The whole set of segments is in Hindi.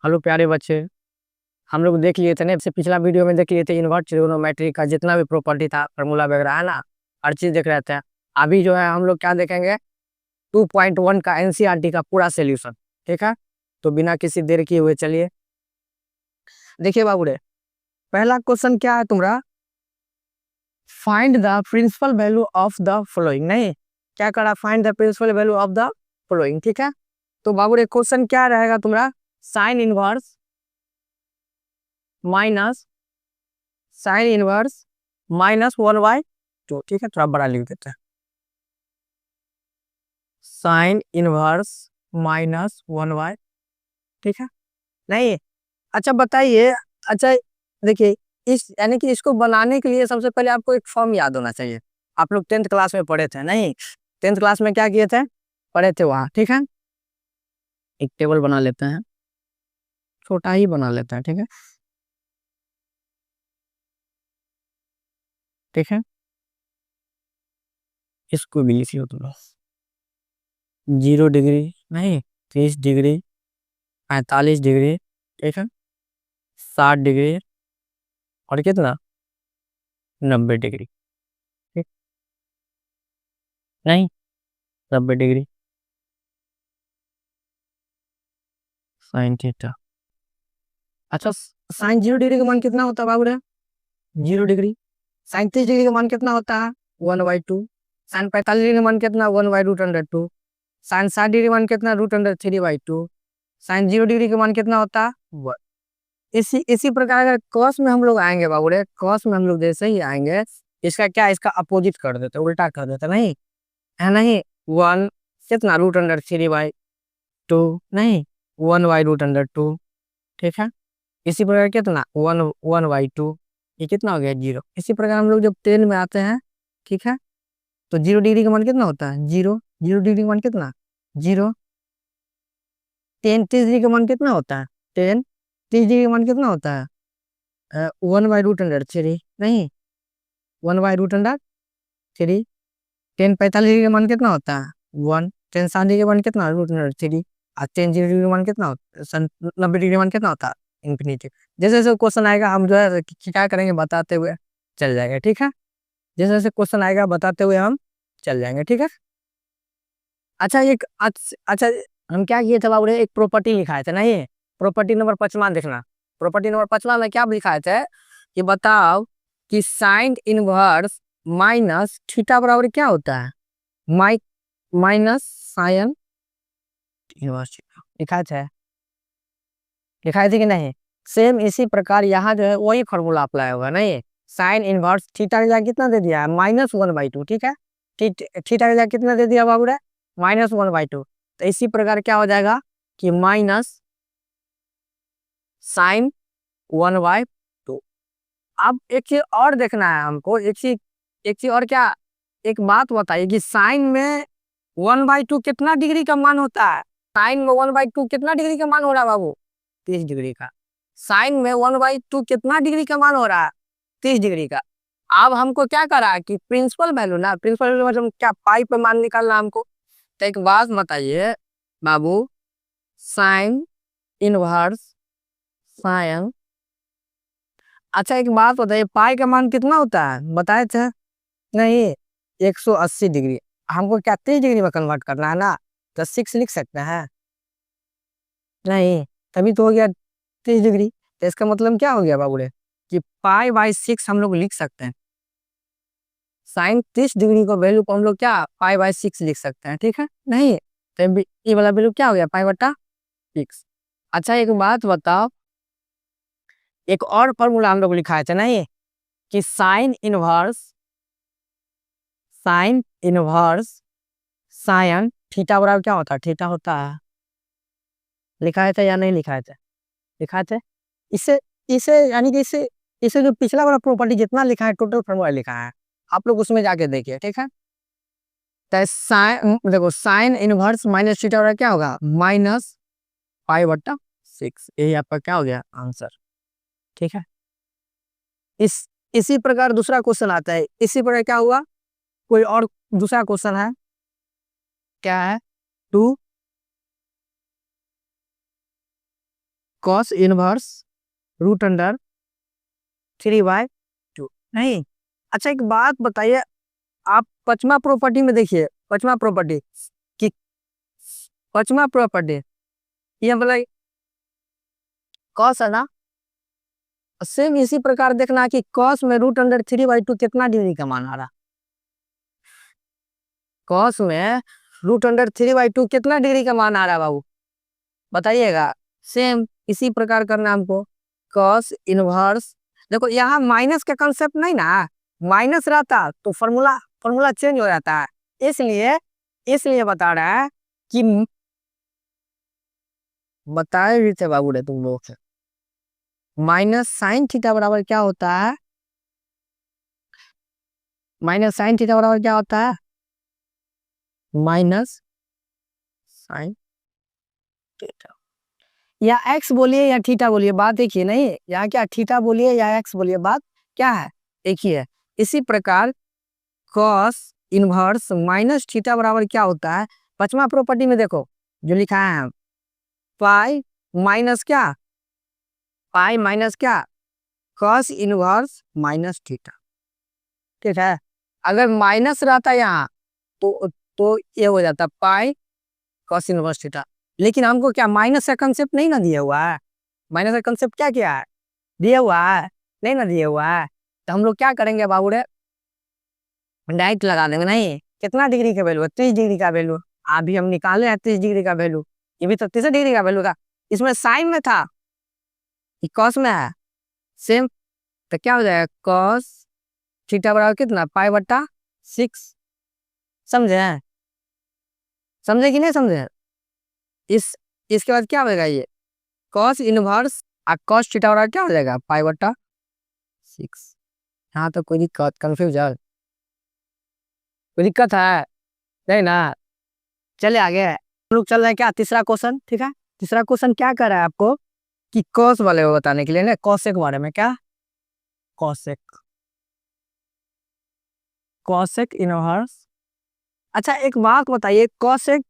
हेलो प्यारे बच्चे, हम लोग देख लिए थे ना, इससे पिछला वीडियो में देख लिए थे इन्वर्स ट्रिग्नोमेट्री का जितना भी प्रॉपर्टी था, फार्मूला वगैरह है ना, हर चीज देख रहे थे। अभी जो है हम लोग क्या देखेंगे, 2.1 का एनसीईआरटी का पूरा सोल्यूशन। ठीक है, तो बिना किसी देर किए हुए चलिए देखिए बाबू रे। पहला क्वेश्चन क्या है तुम्हारा, find the principal value of the following. नहीं, क्या करा, find the principal value of the following. ठीक है, तो बाबू रे क्वेश्चन क्या रहेगा तुम्हारा, sine inverse minus sine inverse -1/2। ठीक है, थोड़ा बड़ा लिख देते हैं, साइन इनवर्स -1/, ठीक है। नहीं, अच्छा बताइए, अच्छा देखिए, इस यानी कि इसको बनाने के लिए सबसे पहले आपको एक फॉर्म याद होना चाहिए। आप लोग 10th क्लास में पढ़े थे, नहीं 10th क्लास में क्या किए थे, पढ़े थे वहाँ। ठीक है, एक टेबल बना लेते हैं, छोटा ही बना लेते हैं। ठीक है, ठीक है, इसको भी लिखिए तुम लोग, 0 डिग्री, नहीं 30 डिग्री, 45 डिग्री, ठीक है, 60 डिग्री, और कितना 90 डिग्री। ठीक, नहीं 90 डिग्री साइन थीटा। अच्छा, साइन 0 डिग्री का मान कितना होता है बाबू रे, 0 डिग्री। साइन 30 डिग्री का मान कितना होता है, 1/2। साइन 45 डिग्री का मान कितना, 1/√2। साइन 60 डिग्री का मान कितना, √3/2। साइन 0 डिग्री का मान कितना होता है, 1। इसी प्रकार अगर कॉस में हम लोग आएंगे बाबू रे, कॉस में हम लोग जैसे ही आएंगे, इसका क्या, इसका अपोजिट कर देते, उल्टा कर देते, नहीं है, नहीं 1 कितना, √3/2, नहीं 1/√2। ठीक है, इसी प्रकार कितना 1/2, ये कितना हो गया, 0। इसी प्रकार हम लोग जब 10 में आते हैं, ठीक है, तो 0 डिग्री का मान कितना होता है, 0। 0 डिग्री का मान कितना, 0। 30 डिग्री का मान कितना होता है, 10। 30 डिग्री का मान कितना होता है, 1/√3, नहीं 1/√3। 10 45 डिग्री का मान कितना होता है, 1। 10 60 डिग्री का मान कितना, √3। और 10 0 डिग्री का मान कितना होता है, 90 डिग्री का मान कितना होता है, इन्फिनिटी। जैसे जैसे क्वेश्चन आएगा हम जो है क्या करेंगे, बताते हुए चल जाएगा। ठीक है, जैसे जैसे क्वेश्चन आएगा बताते हुए हम चल जाएंगे। ठीक है, अच्छा अच्छा, हम क्या किए थे बाबू रे, एक प्रॉपर्टी लिखाए थे ना, ये प्रॉपर्टी नंबर 55 देखना। प्रॉपर्टी नंबर 55 में क्या लिखाए थे कि बताओ कि साइन इनवर्स माइनस थीटा बराबर क्या होता है, माइ माइनस साइन इनवर्स लिखाए थे, लिखाए थे कि नहीं। सेम इसी प्रकार यहाँ जो है वही फॉर्मूला अप्लाई होगा, नहीं साइन इनवर्स थीटा का जगह कितना दे दिया है, -1/2। ठीक है, थीटा का जगह कितना दे दिया बाबू रे, -1/2। तो इसी प्रकार क्या हो जाएगा कि माइनस साइन 1/2। अब एक चीज और देखना है हमको, एक चीज और क्या, एक बात बताइए कि साइन में 1/2 कितना डिग्री का मान होता है, साइन में 1/2 कितना डिग्री का मान हो रहा है बाबू, 30 डिग्री का। साइन में 1/2 कितना डिग्री का मान हो रहा है, 30 डिग्री का। अब हमको क्या करा है कि प्रिंसिपल वैल्यू ना, प्रिंसिपल वैल्यू मतलब क्या, पाई पे मान निकालना हमको। तो एक बात बताइए बाबू, साइन इनवर्स साइन, अच्छा एक बात बताइए, पाई का मान कितना होता है बताए थे, नहीं 180 डिग्री। हमको क्या 30 डिग्री में कन्वर्ट करना है ना, तो 6 लिख सकते हैं, नहीं तभी तो हो गया 30 डिग्री। तो इसका मतलब क्या हो गया बाबू रे, कि π/6 हम लोग लिख सकते हैं। साइन 30 डिग्री का वैल्यू को हम लोग क्या π/6 लिख सकते हैं। ठीक है, नहीं तो ये वाला वैल्यू क्या हो गया, π/6। अच्छा एक बात बताओ, एक और फॉर्मूला हम लोग लिखाए थे नहीं, कि साइन इनवर्स साइन थीटा बराबर क्या होता है, थीटा होता है, लिखाए थे या नहीं लिखाए थे, लिखाए थे। इससे इसे यानी कि इससे इसे जो पिछला वाला प्रॉपर्टी जितना लिखा है, टोटल फॉर्मूला लिखा है, आप लोग उसमें जाके देखिए। ठीक है, तो साइन देखो, साइन इनवर्स माइनस थीटा बराबर क्या होगा, -π/6। यही आपका क्या हो गया आंसर। ठीक है, इस इसी प्रकार दूसरा क्वेश्चन आता है, इसी प्रकार क्या हुआ, कोई और दूसरा क्वेश्चन है, क्या है, two cos inverse root under 3/2 नहीं। अच्छा एक बात बताइए, आप पचमा प्रॉपर्टी में देखिए, पचमा प्रॉपर्टी कि पचमा प्रॉपर्टी ये मतलब कॉस है ना, सेम इसी प्रकार देखना कि कॉस में रूट अंडर 3/2 कितना डिग्री का मान आ रहा। कॉस में रूट अंडर 3/2 कितना डिग्री का मान आ रहा बाबू, बताइएगा। सेम इसी प्रकार करना हमको। कॉस इनवर्स, देखो यहाँ माइनस का कंसेप्ट नहीं ना, माइनस रहता तो फॉर्मूला फॉर्मूला चेंज हो जाता है, इसलिए इसलिए बता रहा है कि बताए भी थे बाबू रे तुम लोग। माइनस साइन थीटा बराबर क्या होता है, माइनस साइन थीटा बराबर क्या होता है, माइनस साइन थीटा, या एक्स बोलिए या थीटा बोलिए, बात देखिए नहीं यहाँ क्या थीटा बोलिए या एक्स बोलिए, बात क्या है देखिए। इसी प्रकार कॉस इनवर्स माइनस थीटा बराबर क्या होता है, पचमा प्रॉपर्टी में देखो जो लिखा है, पाई माइनस क्या, पाई माइनस क्या, कॉस इनवर्स माइनस थीटा, ठीक है। अगर माइनस रहता यहाँ तो ये हो जाता पाई कॉस इनवर्स थीटा, लेकिन हमको क्या माइनस का कंसेप्ट नहीं ना दिया हुआ है, माइनस का कंसेप्ट क्या क्या है दिया हुआ है, नहीं ना दिया हुआ है, तो हम लोग क्या करेंगे बाबू रे, डायरेक्ट लगा देंगे। नहीं कितना डिग्री का वैल्यू है, 30 डिग्री का वैल्यू, अभी हम निकाले हैं 30 डिग्री का वैल्यू, ये भी तो 30 डिग्री का वैल्यू था, इसमें साइन में था, कॉस में है सेम, तो क्या हो जाएगा कॉस थीटा बराबर कितना पाई/6, समझे, समझे कि नहीं समझे। इसके बाद क्या होगा, ये कॉस इनवर्स और कॉस थीटा बराबर क्या हो जाएगा पाई/6। हाँ तो कोई दिक्कत कंफ्यूज है, कोई दिक्कत है नहीं ना, चले आगे हम लोग चल रहे हैं क्या तीसरा क्वेश्चन, ठीक है। तीसरा क्वेश्चन क्या कर रहा है आपको कि कॉस वाले को बताने के लिए ना, कॉसेक के बारे में, क्या कॉसेक, कॉसेक इनवर्स। अच्छा एक बात बताइए, कॉसेक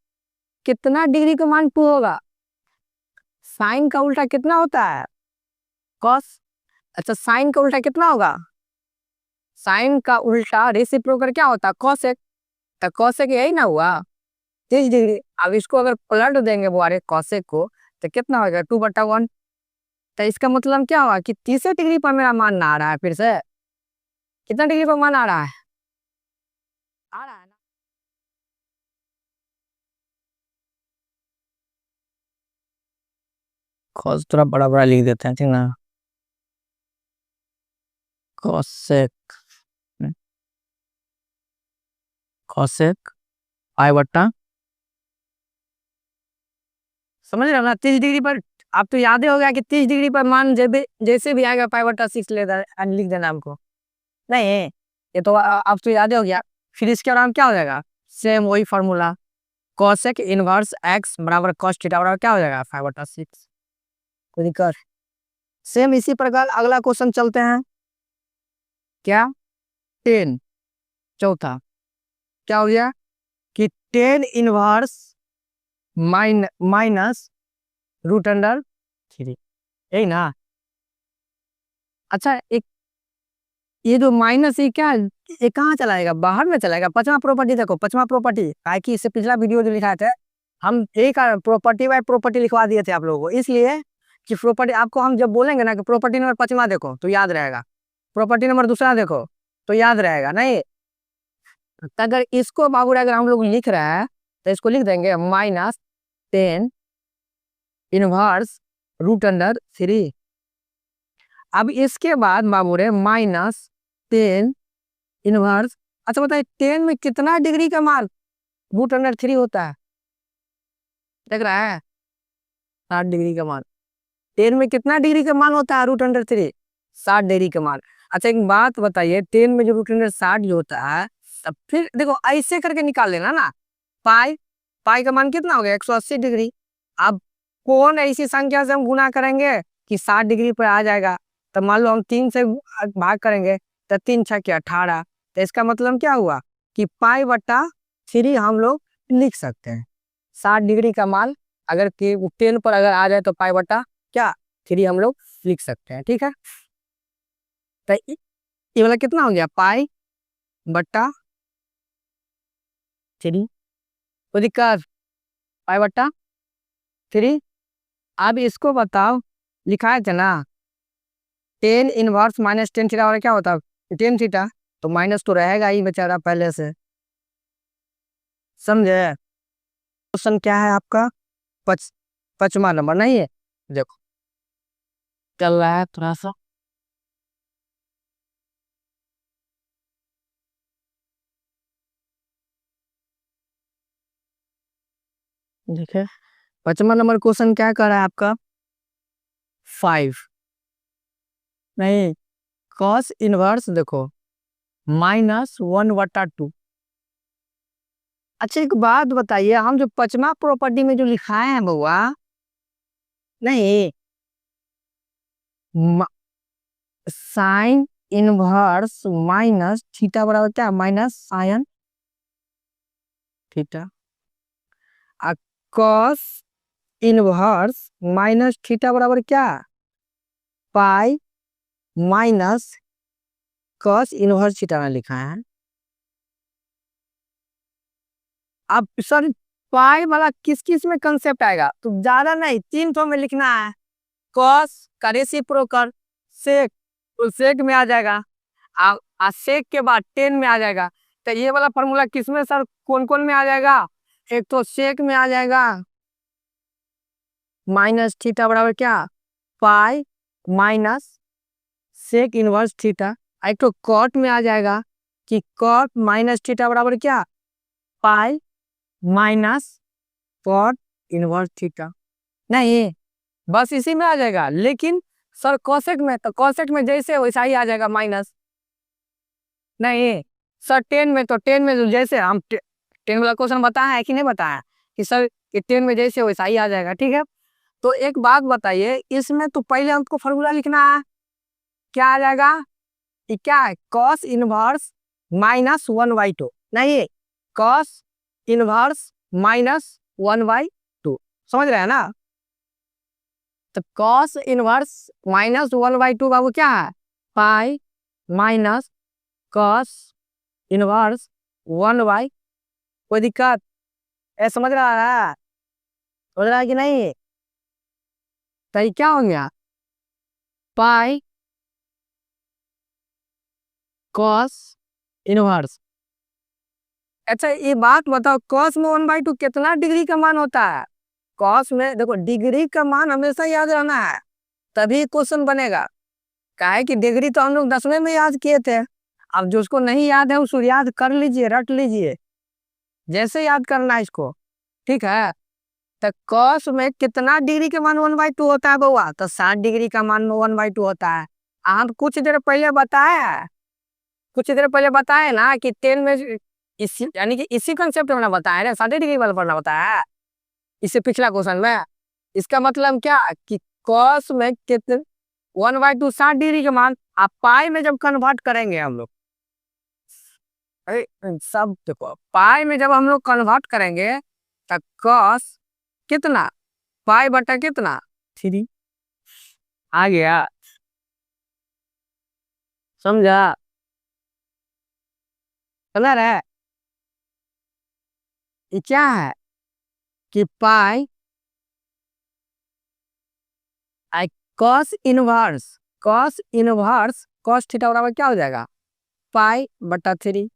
कितना डिग्री का मान टू होगा, साइन का उल्टा कितना होता है कॉस, अच्छा साइन का उल्टा कितना होगा, साइन का उल्टा रेसिप्रोकल क्या होता है कॉसेक, तो कॉसेक यही ना हुआ 30 डिग्री। अब इसको अगर पलट देंगे बुआरे कॉसेक को तो कितना होगा 2/1, तो इसका मतलब क्या हुआ कि 30 डिग्री पर मेरा मान ना आ रहा है, फिर से कितना डिग्री पर मान आ रहा है, आ रहा है ना। कॉस थोड़ा बड़ा बड़ा लिख देते हैं, ठीक ना, कॉसेक, कॉसेक पाई/, समझ रहे हो ना 30 डिग्री पर, आप तो याद ही हो गया कि 30 डिग्री पर मान जैसे भी आएगा पाई/6 लिख देना हमको, नहीं ये तो आप तो याद ही हो गया। फिर इसके बाद क्या हो जाएगा, सेम वही फार्मूला, कॉसेक इनवर्स एक्स बराबर कॉस थीटा बराबर क्या हो जाएगा पाई/6, कोई दिक्कत। सेम इसी प्रकार अगला क्वेश्चन चलते हैं, क्या 10 चौथा, क्या हो गया कि 10 इनवर्स माइनस रूट अंडर 3, यही ना। अच्छा एक ये जो माइनस ये क्या, ये कहाँ चलाएगा, बाहर में चलाएगा। पचमा प्रॉपर्टी देखो, पचमा प्रॉपर्टी कि इससे पिछला वीडियो जो लिखा थे हम एक प्रॉपर्टी बाय प्रॉपर्टी लिखवा दिए थे आप लोगों को, इसलिए कि प्रॉपर्टी आपको हम जब बोलेंगे ना कि प्रॉपर्टी नंबर पचमा देखो तो याद रहेगा, प्रॉपर्टी नंबर दूसरा देखो तो याद रहेगा नहीं। तो अगर इसको बाबू अगर हम लोग लिख रहे हैं तो इसको लिख देंगे -10 इनवर्स रूट अंडर 3। अब इसके बाद बाबू रे -10 इनवर्स, अच्छा बताइए 10 में कितना डिग्री का मान रूट अंडर 3 होता है, देख रहा है 60 डिग्री का मान, 10 में कितना डिग्री का मान होता है रूट अंडर 3, 60 डिग्री का मान। अच्छा एक बात बताइए 10 में जो रूट अंडर 60 जो होता है, तब फिर देखो ऐसे करके निकाल लेना ना, पाई पाई का मान कितना हो गया 180 डिग्री। अब कौन ऐसी संख्या से हम गुना करेंगे कि 60 डिग्री पर आ जाएगा, तो मान लो हम 3 से भाग करेंगे तो 3×6 18, तो इसका मतलब क्या हुआ कि पाई/3 हम लोग लिख सकते हैं। 60 डिग्री का मान अगर 10 पर अगर आ जाए तो पाई/क्या 3 हम लोग लिख सकते हैं। ठीक है, तो ये वाला कितना हो गया, पाई बट्टा 3, कोई दिक्कत, पाई बट्टा 3। अब इसको बताओ, लिखा है ना 10 इनवर्स माइनस 10 थीटा, और क्या होता है 10 थीटा, तो माइनस तो रहेगा ही बेचारा पहले से, समझे। क्वेश्चन क्या है आपका, 5वां नंबर नहीं है, देखो चल रहा है थोड़ा सा, देखिए 5वां नंबर क्वेश्चन क्या कर रहा है आपका, 5 नहीं, कॉस इनवर्स देखो -1/2। अच्छा एक बात बताइए, हम जो 5वां प्रॉपर्टी में जो लिखाए हैं बउआ, नहीं साइन इनवर्स माइनस थीटा बराबर क्या, minus sine theta, cos inverse minus theta बराबर क्या, pi minus cos inverse theta में लिखा है। अब सर पाई वाला किस किस में कंसेप्ट आएगा, तो ज्यादा नहीं 3 तो में लिखना है, कॉस का रेसिप्रोकल सेक, तो सेक में आ जाएगा, सेक के बाद 10 में आ जाएगा। तो ये वाला फॉर्मूला किस में सर, कौन कौन में आ जाएगा, एक तो सेक में आ जाएगा माइनस थीटा बराबर क्या, pi minus sec inverse theta, एक तो कॉट में आ जाएगा कि कॉट माइनस थीटा बराबर क्या, pi minus cot inverse theta, नहीं बस इसी में आ जाएगा। लेकिन सर कोसेक में, तो कोसेक में जैसे वैसा ही आ जाएगा माइनस, नहीं सर 10 में, तो 10 में जैसे हम 10 वाला क्वेश्चन बताया है कि नहीं बताया, कि सर 10 में जैसे वैसा ही आ जाएगा। ठीक है, तो एक बात बताइए, इसमें तो पहले हमको फॉर्मूला लिखना है, क्या आ जाएगा, ये क्या है, कॉस इनवर्स -1/2, नहीं कॉस इनवर्स -1/2, समझ रहे हैं ना। तो कॉस इनवर्स -1/2 बाबू क्या है, पाई माइनस कॉस इनवर्स 1/, कोई दिक्कत, ए समझ रहा है, समझ रहा है कि नहीं, तो ये क्या हो गया, पाई कॉस इनवर्स। अच्छा ये बात बताओ, कॉस में 1/2 कितना डिग्री का मान होता है, कॉस में देखो डिग्री का मान हमेशा याद रहना है, तभी क्वेश्चन बनेगा। काहे कि डिग्री तो हम लोग 10वें में याद किए थे, अब जो उसको नहीं याद है उसको याद कर लीजिए, रट लीजिए, जैसे याद करना है इसको। ठीक है, तो कॉस में कितना डिग्री का मान 1/2 होता है बउआ, तो 60 डिग्री का मान 1/2 होता है। आप कुछ देर पहले बताया, कुछ देर पहले बताए ना कि 10 में इसी, यानी कि इसी कंसेप्ट में बताया ना, 60 डिग्री वाला पढ़ना बताया इससे पिछला क्वेश्चन में। इसका मतलब क्या कि कॉस में कितने 1/2 60 डिग्री का मान, आप पाई में जब कन्वर्ट करेंगे हम लोग, सब देखो पाई में जब हम लोग कन्वर्ट करेंगे तो कॉस कितना, पाई बटा कितना 3 आ गया, समझा, समझ रहा है। ये क्या है कि पाई आई cos inverse, cos inverse cos theta बराबर क्या हो जाएगा, पाई बटा 3,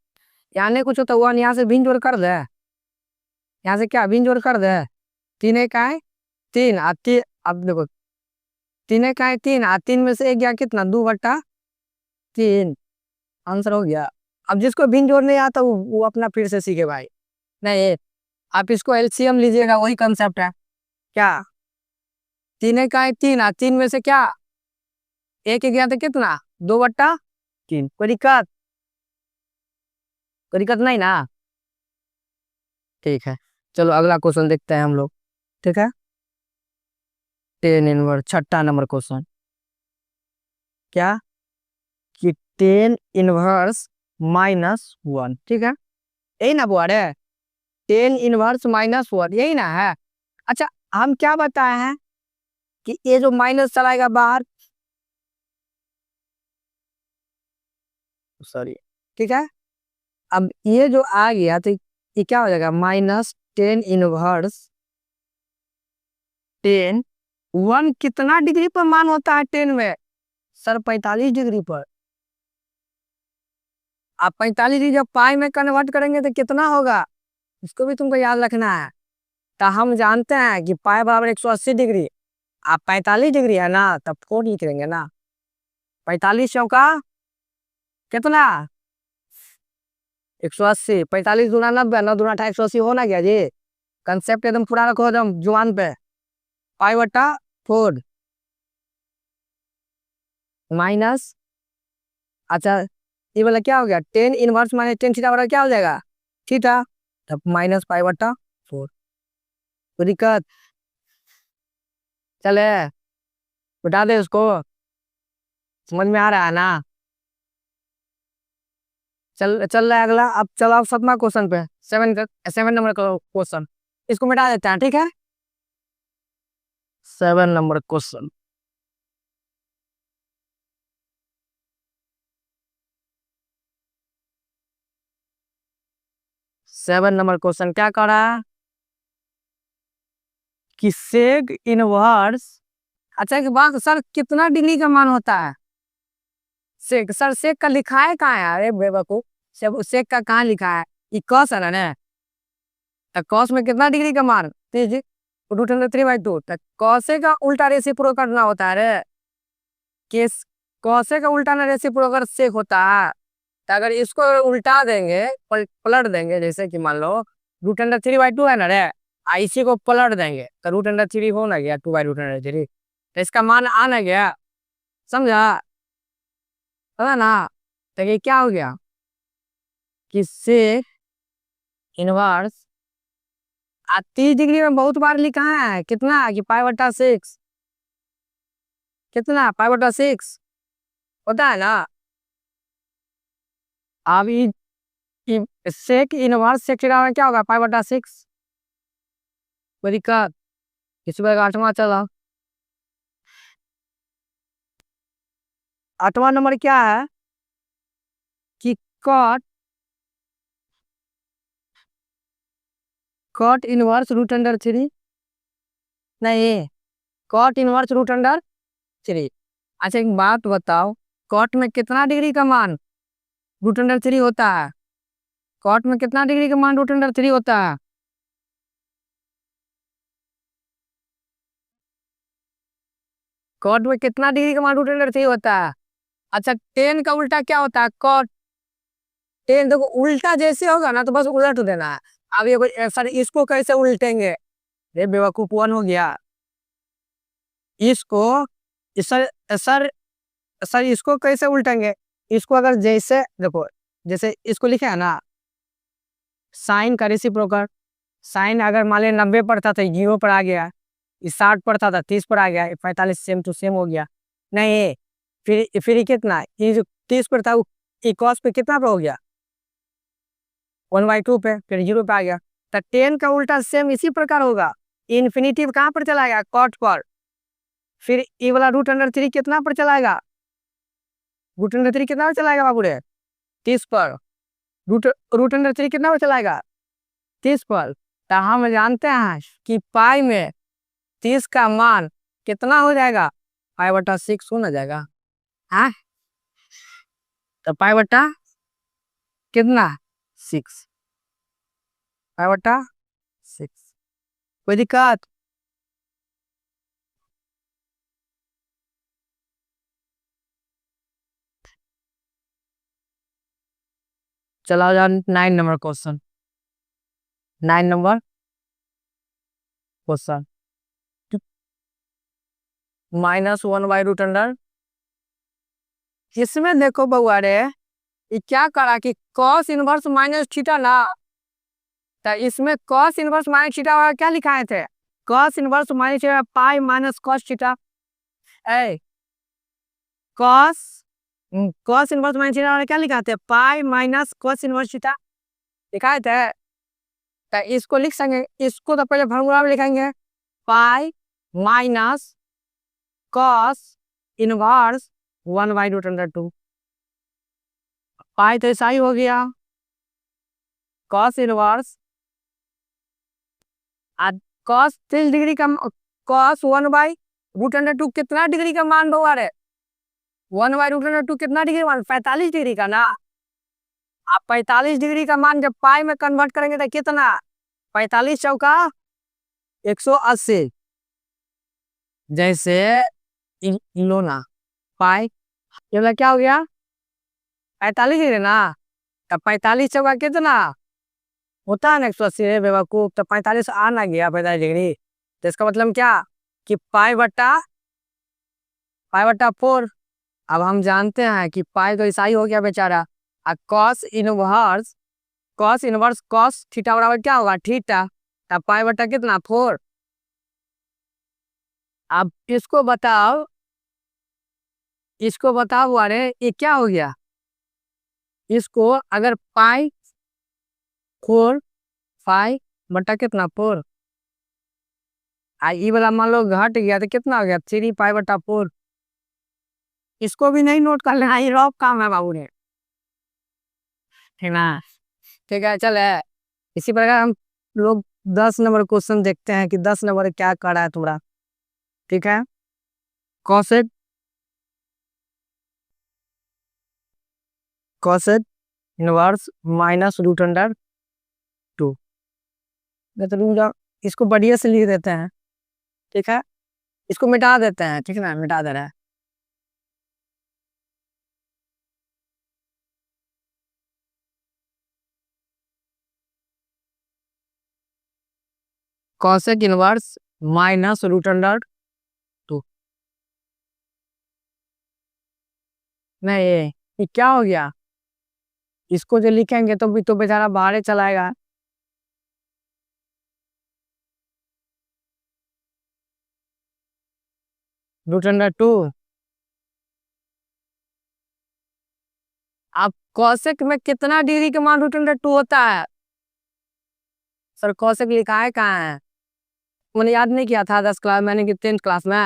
यानी कुछ तो वन यहाँ से भिन्न जोड़ कर दे, यहाँ से क्या भिन्न जोड़ कर दे, 3 का है 3, अब देखो 3 का है 3, 3 में से एक गया कितना 2/3, आंसर हो गया। अब जिसको भिन्न जोड़ नहीं आता वो अपना फिर से सीखे भाई, नहीं आप इसको एलसीएम लीजिएगा, वही कंसेप्ट है, क्या 3 का है 3, 3 में से क्या एक गया तो कितना 2/3, कोई दिक्कत, कोई दिक्कत नहीं ना। ठीक है, चलो अगला क्वेश्चन देखते हैं हम लोग। ठीक है, 10 इनवर्स 6 नंबर क्वेश्चन, क्या कि 10 इनवर्स -1, ठीक है यही ना बुआ रे, 10 इनवर्स -1 यही ना है। अच्छा हम क्या बताए हैं कि ये जो माइनस चलाएगा बाहर, सॉरी, ठीक है। अब ये जो आ गया तो ये क्या हो जाएगा, -10 1 कितना डिग्री पर मान होता है 10 में? सर 45 डिग्री पर। आप 45 डिग्री जब पाई में कन्वर्ट करेंगे तो कितना होगा, इसको भी तुमको याद रखना है। तो हम जानते हैं कि पाई बराबर 180 डिग्री, आप 45 डिग्री है ना, तब 4 लिख देंगे ना। 45 चौका कितना, 180, 45 दूना 90, 9 दूना 180 होना क्या जी। कंसेप्ट एकदम पूरा रखो एकदम जुबान पे। पाई बटा 4 माइनस, अच्छा ये वाला क्या हो गया, 10 इनवर्स माइनस 10 थीटा बराबर क्या हो जाएगा, थीटा। तब माइनस पाई बटा 4। तो दिक्कत चले, बता दे उसको, समझ में आ रहा है ना। चल चल रहा है अगला। अब चलो आप 7वां क्वेश्चन पे, 7 नंबर का क्वेश्चन, इसको मिटा देते हैं, ठीक है। 7 नंबर क्वेश्चन, 7 नंबर क्वेश्चन क्या कर रहा है कि सेक इनवर्स, अच्छा एक बात सर, कितना डिग्री का मान होता है सेक, सर सेक का लिखा है कहाँ है, अरे बेवकूफ, सेक का कहाँ लिखा है, ये कॉस है ना, तो कॉस में कितना डिग्री का मान, √3/2, तो कॉसे का उल्टा रेसिप्रोकल करना होता है रे, केस कॉसे का उल्टा ना रेसिप्रोकल सेक होता है। तो अगर इसको उल्टा देंगे, पलट देंगे, जैसे कि मान लो √3/2 है ना रे, इसी को पलट देंगे तो √3 हो ना गया, 2/√3, तो इसका मान आना गया, समझा, है ना। तो ये क्या हो गया कि सेक इनवर्स 30 डिग्री में बहुत बार लिखा है, कितना कि π/6, कितना π/6 होता है ना। अब सेक इनवर्स सेक थीटा में क्या होगा, π/6। कोई दिक्कत, किसी बार 8वां चला, 8वां नंबर क्या है कि कॉट इनवर्स √3, नहीं, कॉट इनवर्स √3। अच्छा एक बात बताओ, कॉट में कितना डिग्री का मान √3 होता है, कॉट में कितना डिग्री का मान √3 होता है, कॉट में कितना डिग्री का मान √3 होता है। अच्छा 10 का उल्टा क्या होता है, कॉट। 10 देखो उल्टा जैसे होगा ना तो बस उलट देना है। अब ये सर इसको कैसे उल्टेंगे, ये बेवकूफ 1 हो गया, इसको सर सर सर इसको कैसे उल्टेंगे, इसको अगर जैसे देखो, जैसे इसको लिखे है ना साइन का रेसिप्रोकल, साइन अगर मान ले 90 पर था तो 0 पर आ गया, 60 पर था तो 30 पर आ गया, 45 सेम टू सेम हो गया, नहीं फिर कितना, ये जो 30 पर था वो कॉस पे कितना पर हो गया 1/2 पे, फिर 0 पे आ गया। तो 10 का उल्टा सेम इसी प्रकार होगा, इन्फिनिटिव कहाँ पर चलाएगा, कॉट पर। फिर ये वाला √3 कितना पर चलाएगा, √3 कितना पर चलाएगा बाबू रे, 30 पर। √3 कितना पर चलाएगा, 30 पर। तो हम जानते हैं कि पाई में 30 का मान कितना हो जाएगा, π/6 हो ना जाएगा, हाँ। तो पाई बटा कितना 6, π/6, कोई दिक्कत। चला जाओ 9 नंबर क्वेश्चन, 9 नंबर क्वेश्चन, -1/√, इसमें देखो बउआ रे, ये क्या करा कि कॉस इनवर्स माइनस थीटा ना, तो इसमें कॉस इनवर्स माइनस थीटा वाला क्या लिखाए थे, cos inverse minus theta pi minus cos theta, ए cos cos inverse minus theta वाला क्या लिखा थे, pi minus cos inverse theta लिखाए थे। तो इसको लिख सकेंगे, इसको तो पहले फॉर्मूला में लिखेंगे, पाई माइनस कॉस इनवर्स 1/√2। पाई तो ऐसा ही हो गया, कॉस इनवर्स कॉस 30 डिग्री का, कॉस 1/√2 कितना डिग्री का मान दो अरे 1/√2 कितना डिग्री मान, 45 डिग्री का ना। आप 45 डिग्री का मान जब पाई में कन्वर्ट करेंगे तो कितना, 45 चौका 180। जैसे लो ना पाई, ये वाला क्या हो गया 45 डिग्री ना, तब 45 चौका कितना होता है ना 180 बेवकूफ, तो 45 आना गया 45 डिग्री, तो इसका मतलब क्या कि पाई बट्टा 4। अब हम जानते हैं कि पाई तो ईसाई हो गया बेचारा। कॉस इनवर्स कॉस थीटा बराबर क्या होगा थीटा, तब पाई बट्टा कितना 4। अब इसको बताओ अरे ये क्या हो गया, इसको अगर पाई 4 पाई बट्टा कितना 4, ये वाला मान लो घट गया तो कितना हो गया 3 पाई बट्टा 4। इसको भी नहीं नोट कर लेना, ये रॉब काम है बाबू ने, ठीक ना। ठीक है चल है, इसी प्रकार हम लोग 10 नंबर क्वेश्चन देखते हैं कि 10 नंबर क्या कर रहा है तुम्हारा। ठीक है, कॉसेट कॉसेट इनवर्स -√2। तो रुक जाओ, इसको बढ़िया से लिख देते हैं। ठीक है, इसको मिटा देते हैं, ठीक है ना, मिटा दे रहा है। Cosec inverse -√2। नहीं ये क्या हो गया, इसको जो लिखेंगे तो भी तो बेचारा बाहर चलाएगा। √2। अब कॉसेक में कितना डिग्री का मान √2 होता है, सर कॉसेक लिखा है कहाँ है, मैंने याद नहीं किया था 10 क्लास मैंने कि 10th क्लास में।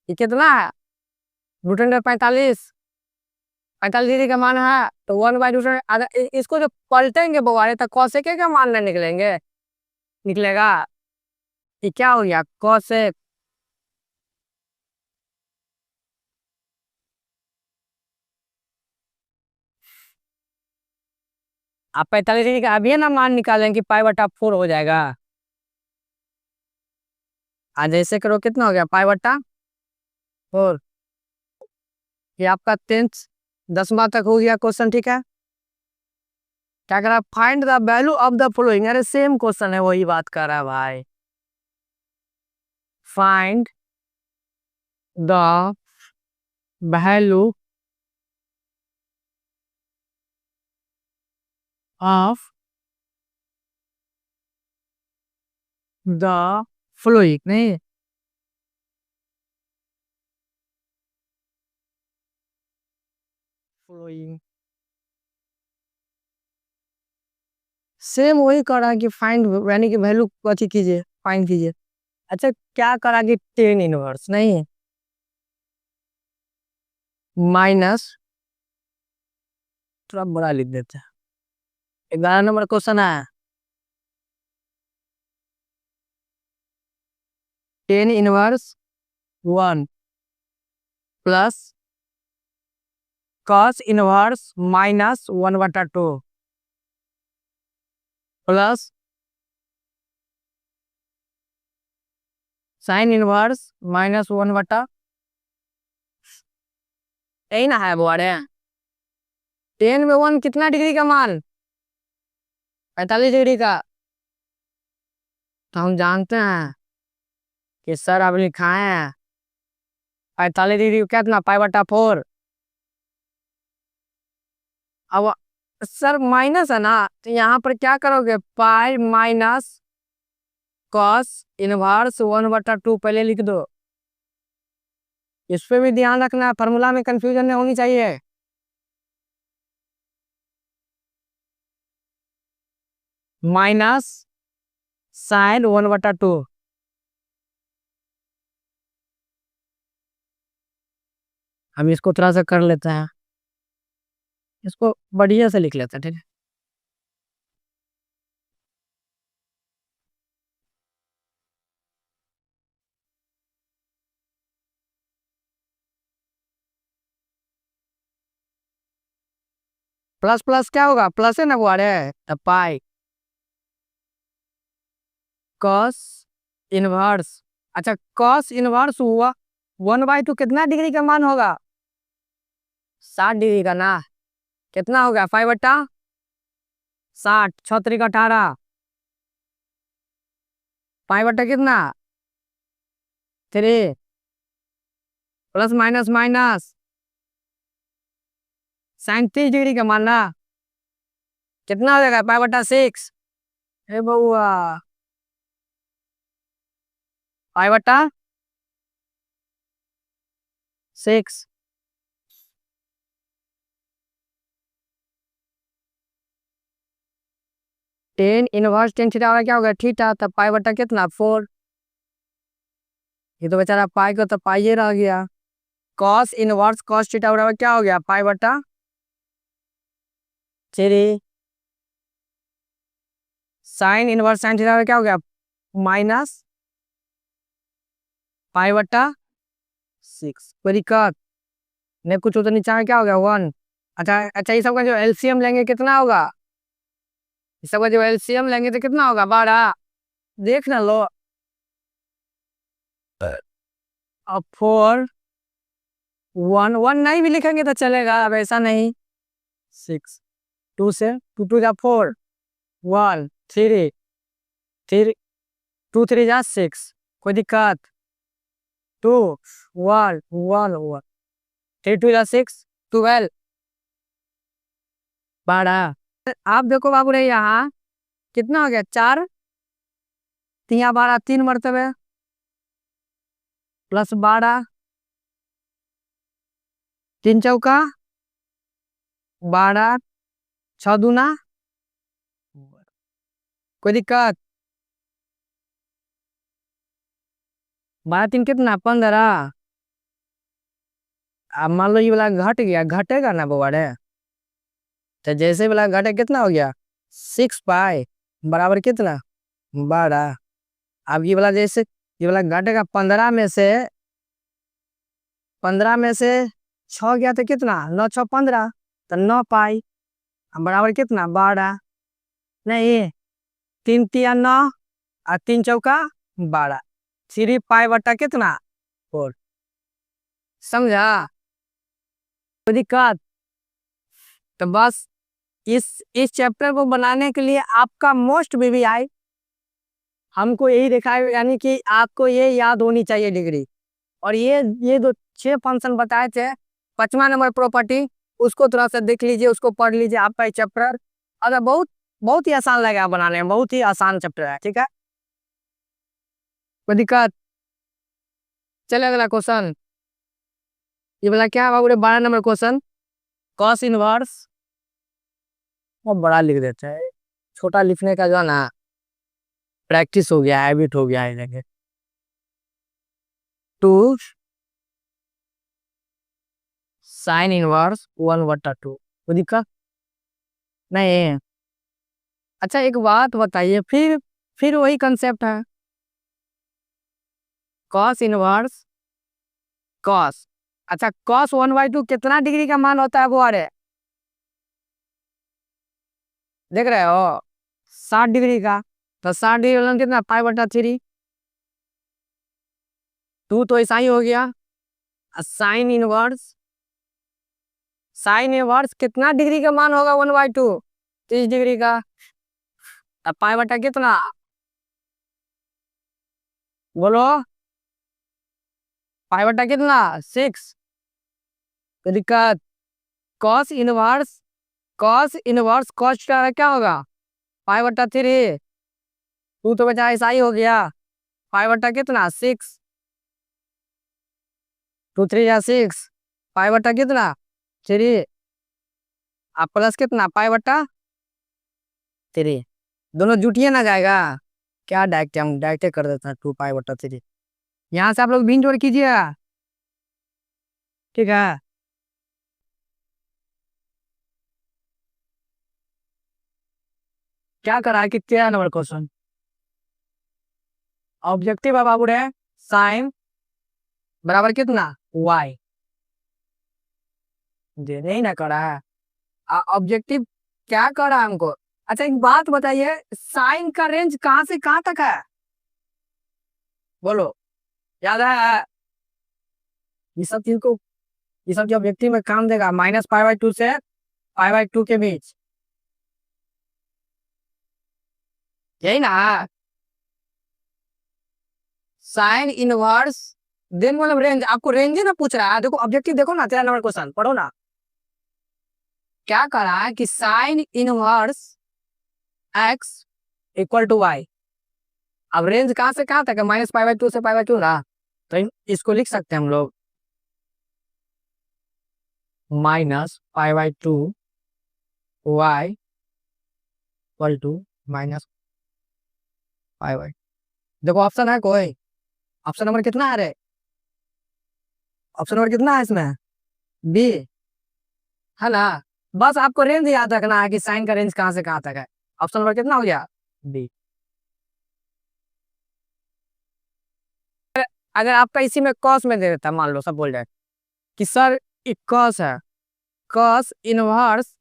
ये कितना है √2 45 डिग्री का मान है, तो 1/√2 इसको जो पलटेंगे बोवारे तो कॉसेक का मान नहीं निकलेंगे, निकलेगा। ये क्या हो गया कॉसेक, आप 45 डिग्री का अभी ना मान निकालें कि पाई बट्टा 4 हो जाएगा। आज ऐसे करो कितना हो गया पाई बट्टा 4। ये आपका 10th 10वां तक हो गया क्वेश्चन। ठीक है, क्या करा, find the value of the following, अरे सेम क्वेश्चन है, वही बात कर रहा है भाई। Find the value of the following, नहीं फॉलोइंग, सेम वही करा कि फाइंड यानी कि वैल्यू कथी कीजिए फाइंड कीजिए। अच्छा क्या करा कि 10 इनवर्स नहीं माइनस, थोड़ा बड़ा लिख देते हैं, 11 नंबर क्वेश्चन है 10 inverse 1 plus cos inverse -1/2 plus sine inverse -1/, यही ना है बोरे। 10 में 1 कितना डिग्री का मान 45 डिग्री का, तो हम जानते हैं कि सर अब लिखाए हैं 45 डिग्री कितना पाई बट्टा 4। अब सर माइनस है ना, तो यहाँ पर क्या करोगे पाई माइनस कॉस इनवर्स 1/2 पहले लिख दो। इस पे भी ध्यान रखना, फार्मूला में कंफ्यूजन नहीं होनी चाहिए। माइनस साइन 1/2 हम इसको थोड़ा सा कर लेते हैं, इसको बढ़िया से लिख लेते हैं, ठीक है। प्लस प्लस क्या होगा, प्लस है ना वो, अरे तो पाई कॉस इनवर्स। अच्छा कॉस इनवर्स हुआ 1/2 कितना डिग्री का मान होगा, 60 डिग्री का ना। कितना हो गया 5/60, 6×3 = 18, 5/, कितना 3, plus minus minus sine 30 degree का मानना कितना हो जाएगा 5/6। हे बउआ 5/6, टेन इनवर्स टेन थीटा क्या हो गया थीटा, तब पाई कितना 4। ये तो बेचारा पाई को तो पाई रह गया। कॉस इनवर्स कॉस थीटा बराबर क्या हो गया 5/3। साइन इनवर्स साइन थीटा क्या हो गया -π/6। कोई दिक्कत नहीं, कुछ तो नीचे में क्या हो गया 1। अच्छा अच्छा, ये सब का जो एलसीएम लेंगे कितना होगा, इस सब का जो एलसीएम लेंगे तो कितना होगा 12। देख ना लो, अब 4 1 1 नहीं भी लिखेंगे तो चलेगा, अब ऐसा नहीं। 6 2 से 2 2 जा 4 1 3 3 2 3 जा 6। कोई दिक्कत 2 1 1 1 3 2 जा 6 12 12। आप देखो बाबू रे यहाँ कितना हो गया 4 3 12 3 मरतबे प्लस 12 3 चौका 12 6 दूना। कोई दिक्कत 12 3 कितना 15। अब मान लो ये वाला घट गया, घटेगा ना बउआ रे, तो जैसे वाला घटे कितना हो गया 6 पाई बराबर कितना 12। अब ये वाला जैसे ये वाला घटेगा 15 में से 6 गया तो कितना 9 6 15, तो 9 पाई बराबर कितना 12। नहीं 3 3 9 और 3 चौका 12, 3 पाई/, कितना 4। समझा, कोई दिक्कत। तो बस इस चैप्टर को बनाने के लिए आपका मोस्ट VVI हमको यही देखा है, यानी कि आपको ये याद होनी चाहिए डिग्री। और ये जो 6 फंक्शन बताए थे 5वां नंबर प्रॉपर्टी, उसको थोड़ा सा देख लीजिए, उसको पढ़ लीजिए। आपका ये चैप्टर अगर बहुत बहुत ही आसान लगेगा बनाने में, बहुत ही आसान चैप्टर है, ठीक है। कोई दिक्कत, चले अगला क्वेश्चन। ये बोला क्या बाबू रे 12 नंबर क्वेश्चन, कॉस इनवर्स, बहुत बड़ा लिख देते हैं, छोटा लिखने का जो है ना प्रैक्टिस हो गया, हैबिट हो गया है। 2 साइन इनवर्स 1/2। कोई दिक्कत नहीं। अच्छा एक बात बताइए, फिर वही कंसेप्ट है, कॉस इनवर्स कॉस। अच्छा कॉस 1/2 कितना डिग्री का मान होता है वो, अरे देख रहे हो 60 डिग्री का, तो 60 डिग्री कितना π/3। 2 तो ऐसा ही हो गया। साइन इनवर्स कितना डिग्री का मान होगा 1/2 30 डिग्री का, अब π/, कितना बोलो π/, कितना 6। दिक्कत कॉस इनवर्स कॉस का क्या होगा π/3। 2 तो बचा ऐसा ही हो गया, π/, कितना 6 2 3 या 6 π/, कितना 3 आप प्लस कितना π/3। दोनों जुटिए ना जाएगा क्या, डायरेक्ट हम डायरेक्ट कर देते हैं 2 π/3। यहाँ से आप लोग भिन्न जोड़ कीजिए। ठीक है। क्या करा है कि 13 नंबर क्वेश्चन ऑब्जेक्टिव है बाबू रे साइन बराबर कितना y दे नहीं ना करा है ऑब्जेक्टिव क्या करा है हमको। अच्छा एक बात बताइए साइन का रेंज कहां से कहां तक है बोलो याद है ये सब चीज को ये सब जो ऑब्जेक्टिव में काम देगा -π/2 से π/2 के बीच यही ना साइन इनवर्स देन मतलब रेंज आपको रेंज ही ना पूछ रहा है। देखो ऑब्जेक्टिव देखो ना 13 नंबर क्वेश्चन पढ़ो ना क्या कर रहा है कि sine inverse x equal to y अब रेंज कहां से कहां तक है -π/2 से π/2 ना तो इसको लिख सकते हैं हम लोग -π/2 y इक्वल टू -π/2 देखो ऑप्शन है कोई ऑप्शन नंबर कितना है रे ऑप्शन नंबर कितना है इसमें बी है ना बस आपको रेंज याद रखना है कि साइन का रेंज कहां से कहां तक है ऑप्शन नंबर कितना हो गया बी। अगर आपका इसी में कॉस में दे देता मान लो सब बोल जाए कि सर एक कॉस है कॉस इनवर्स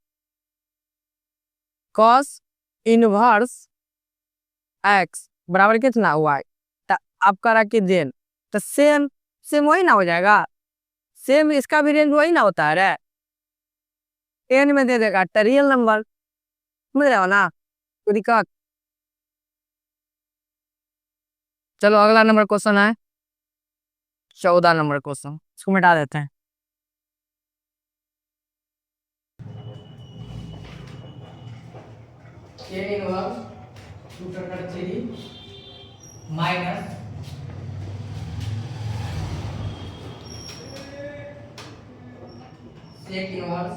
एक्स बराबर कितना वाई तो आपका रहा कि देन तो सेम सेम वही ना हो जाएगा सेम इसका भी रेंज वही ना होता है रे एन में दे देगा तो रियल नंबर समझ रहे हो ना तो दिक्कत। चलो अगला नंबर क्वेश्चन है 14 नंबर क्वेश्चन इसको मिटा देते हैं माइनस सेक इनवर्स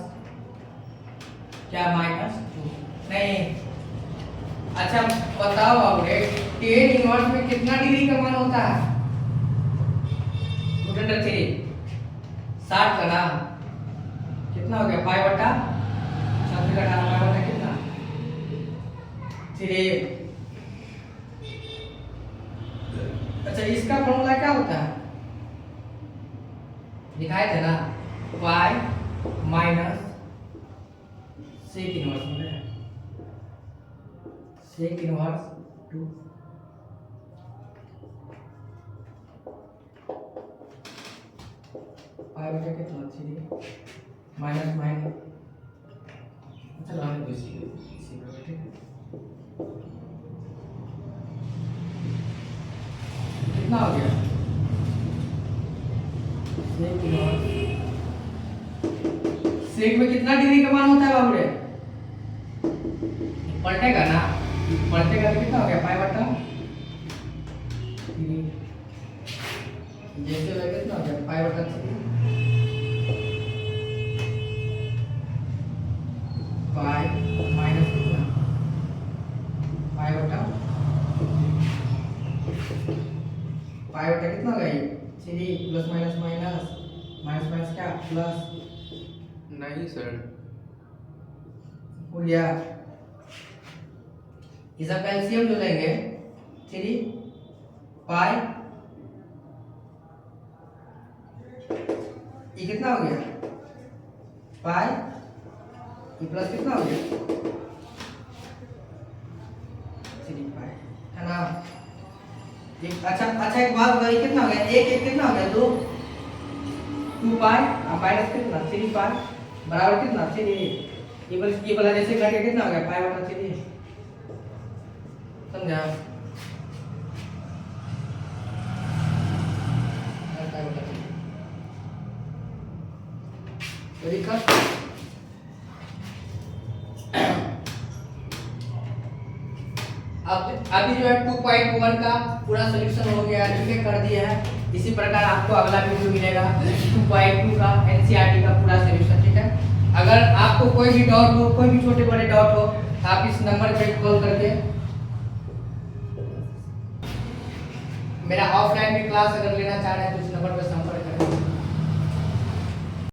क्या -2 नहीं अच्छा बताओ अब टेन इनवर्स में कितना डिग्री का मान होता है 60 का ना कितना हो गया π/6 कितना 3 अच्छा इसका फॉर्मूला क्या होता है दिखाए थे ना y माइनस सेक इनवर्स में सेक इनवर्स 2 π/6 कितना 3 माइनस अच्छा लाने दो इसी ठीक है कितना हो गया सेक में कितना डिग्री का मान होता है बाबू रे पलटेगा ना पलटेगा तो कितना हो गया π/3 जैसे लगे कितना हो गया π/3 पाई माइनस कितना π/3 कितना हो गया 3 plus minus minus minus minus क्या प्लस नहीं सर हो गया इसका कैल्शियम जो लेंगे 3 पाई ये कितना हो गया पाई ये प्लस कितना हो गया 3 पाई है ना एक अच्छा एक बात बताइए कितना हो गया एक कितना हो गया 2 पाई और माइनस कितना 3 पाई बराबर कितना 3 ये वाला जैसे करके कितना हो गया π/3 समझा अब अभी जो है 2.1 का पूरा सॉल्यूशन हो गया ठीक है कर दिया है इसी प्रकार आपको अगला वीडियो मिलेगा 2.2 का एनसीईआरटी का पूरा सॉल्यूशन ठीक है। अगर आपको कोई भी डाउट हो कोई भी छोटे बड़े डाउट हो आप इस नंबर पे कॉल करके मेरा ऑफलाइन भी क्लास अगर लेना चाह रहे हैं तो इस नंबर पर संपर्क